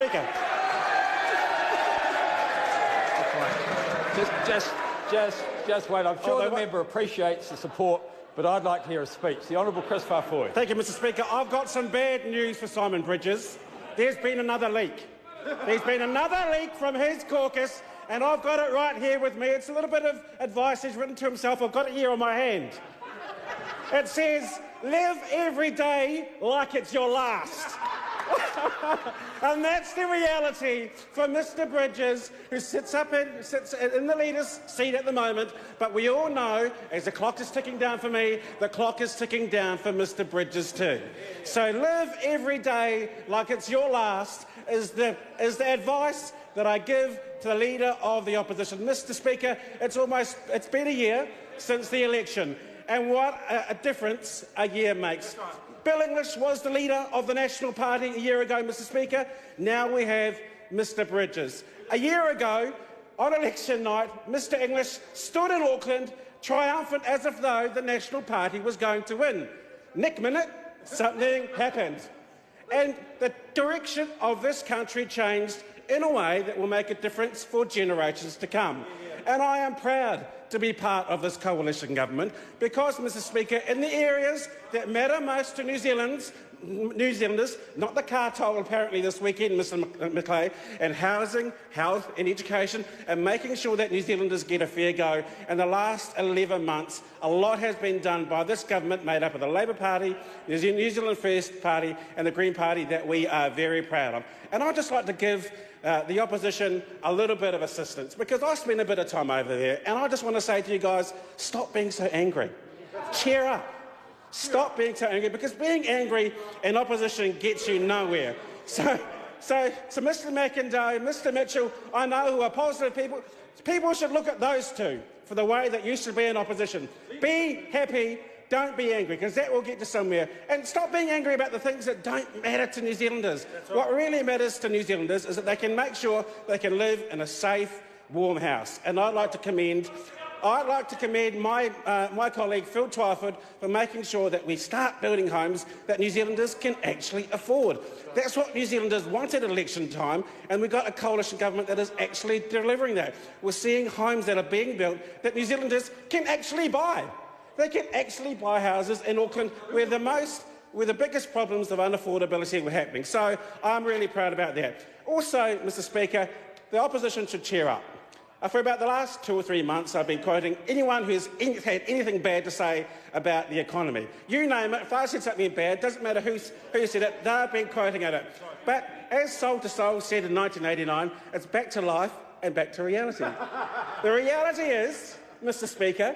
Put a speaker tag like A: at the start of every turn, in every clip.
A: Speaker.
B: Just wait. I'm sure the member appreciates the support, but I'd like to hear a speech. The Honourable Kris Faafoi.
A: Thank you, Mr. Speaker. I've got some bad news for Simon Bridges. There's been another leak. There's been another leak from his caucus, and I've got it right here with me. It's a little bit of advice he's written to himself. I've got it here on my hand. It says, "Live every day like it's your last." And that's the reality for Mr. Bridges, who sits in the leader's seat at the moment. But we all know, as the clock is ticking down for me, the clock is ticking down for Mr. Bridges too. So live every day like it's your last is the advice that I give to the leader of the opposition. Mr. Speaker, it's been a year since the election, and what a difference a year makes. Bill English was the leader of the National Party a year ago, Mr. Speaker. Now we have Mr. Bridges. A year ago, on election night, Mr. English stood in Auckland triumphant as if though the National Party was going to win. Next minute, something happened. And the direction of this country changed in a way that will make a difference for generations to come. And I am proud to be part of this coalition government because, Mr. Speaker, in the areas that matter most to New Zealanders, not the car toll apparently this weekend, Mr. McLeay, and housing, health and education, and making sure that New Zealanders get a fair go. In the last 11 months, a lot has been done by this government made up of the Labour Party, New Zealand First Party and the Green Party that we are very proud of. And I'd just like to give the opposition a little bit of assistance, because I spent a bit of time over there, and I just want to say to you guys, stop being so angry. Cheer up. Stop being so angry, because being angry in opposition gets you nowhere. So Mr. McIndoe, Mr. Mitchell, I know who are positive people. People should look at those two for the way that you should be in opposition. Be happy. Don't be angry, because that will get you somewhere. And stop being angry about the things that don't matter to New Zealanders. What really matters to New Zealanders is that they can make sure they can live in a safe, warm house. And I'd like to commend my colleague Phil Twyford for making sure that we start building homes that New Zealanders can actually afford. That's what New Zealanders wanted at election time, and we've got a coalition government that is actually delivering that. We're seeing homes that are being built that New Zealanders can actually buy. They can actually buy houses in Auckland where the biggest problems of unaffordability were happening. So I'm really proud about that. Also, Mr. Speaker, the opposition should cheer up. For about the last 2 or 3 months, I've been quoting anyone who's had anything bad to say about the economy. You name it, if I said something bad, doesn't matter who said it, they've been quoting at it. But as Soul to Soul said in 1989, it's back to life and back to reality. The reality is, Mr. Speaker,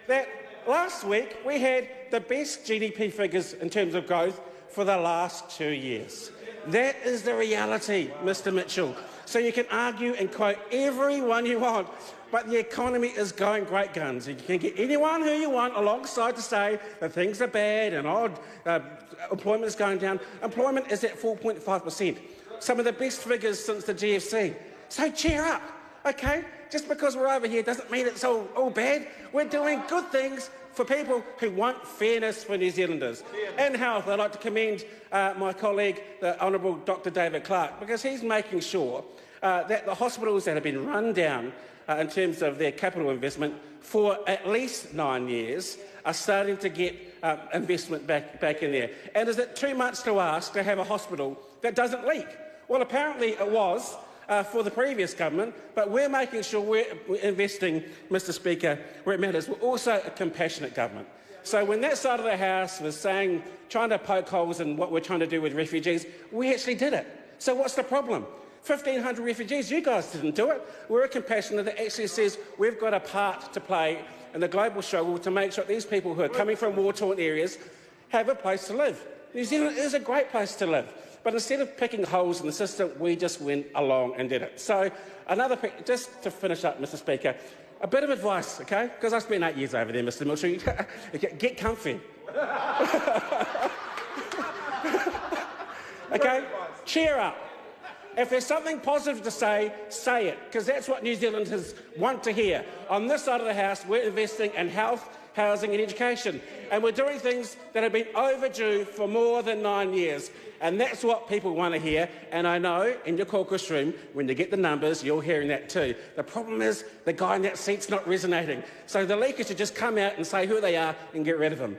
A: that last week we had the best GDP figures in terms of growth for the last 2 years. That is the reality, Mr. Mitchell. So you can argue and quote everyone you want, but the economy is going great guns. You can get anyone who you want alongside to say that things are bad and employment is going down. Employment is at 4.5%, some of the best figures since the GFC. So cheer up, okay? Just because we're over here doesn't mean it's all bad. We're doing good things for people who want fairness for New Zealanders. In health, I'd like to commend my colleague, the Honourable Dr David Clark, because he's making sure that the hospitals that have been run down in terms of their capital investment for at least 9 years are starting to get investment back in there. And is it too much to ask to have a hospital that doesn't leak? Well, apparently it was for the previous government, but we're making sure we're investing, Mr. Speaker, where it matters. We're also a compassionate government. So when that side of the House was trying to poke holes in what we're trying to do with refugees, we actually did it. So what's the problem? 1,500 refugees, you guys didn't do it. We're a compassionate that actually says we've got a part to play in the global struggle to make sure these people who are coming from war-torn areas have a place to live. New Zealand is a great place to live. But instead of picking holes in the system, we just went along and did it. So just to finish up, Mr. Speaker, a bit of advice, okay? Because I spent 8 years over there, Mr. Mitchell. Get comfy. Okay? Cheer up. If there's something positive to say it, because that's what New Zealanders want to hear. On this side of the House, we're investing in health, housing and education. And we're doing things that have been overdue for more than 9 years. And that's what people want to hear. And I know in your caucus room, when you get the numbers, you're hearing that too. The problem is the guy in that seat's not resonating. So the leaker should just come out and say who they are and get rid of them.